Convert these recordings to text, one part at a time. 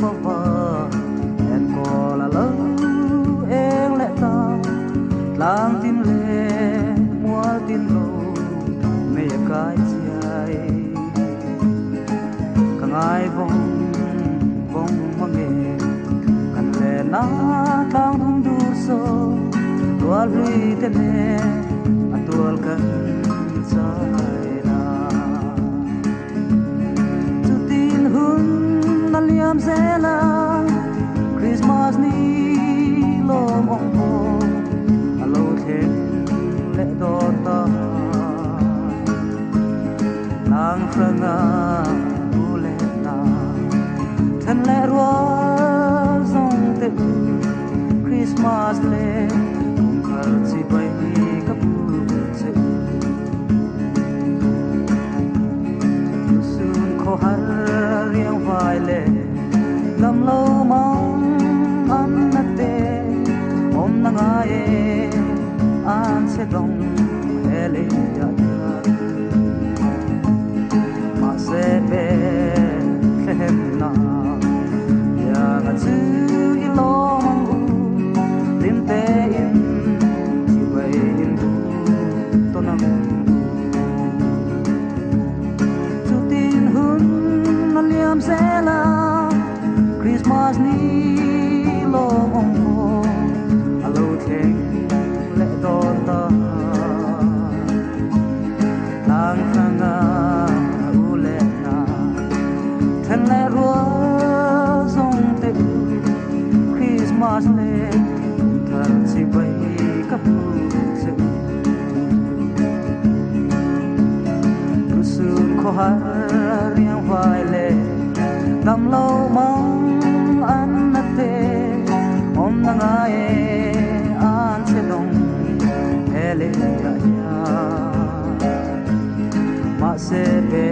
vơ en cô là lỡ em lẽ ta lang tin lệ mua tin lô mẹ cái chạy càng ai vong vong mà nghe càng lệ na thang hung du so tua lui tên nè tua cần chạy na tu tin hun na liam zela Christmas ni lom ong po alo the le do ta lang franga u le na thân le ro song te Christmas le khar chi bai ka pu se sun kho har riang vai le lam lo mong an na te om na nga e an se dong ele ya ma se be khem na ya ga chu i lo mong u lim te in chi bai in to nam tu tin hun na liam se la Christmas ni lo ong po alo theng le don ta lang khanga u le na thân le ro song te Christmas le thar chi bai ka pu se tu sun kho har riang vai le dam lo mong an na te om na nga e an se dong ele ya ya ma se be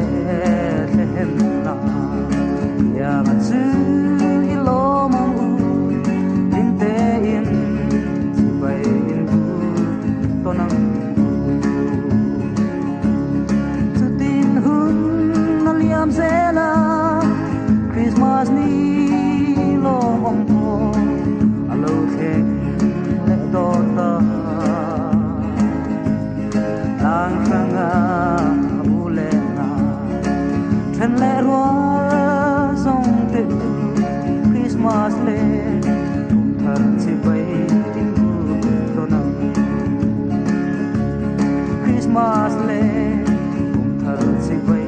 hem na ya ma chu i lo mong u lim te in chi bai in tu to nang tu tin hun na liam zela Christmas ni lo ong po alo theng le do ta lang khanga u le na thân le ro song te Christmas le thar chi bai tin to na Christmas le thar chi bai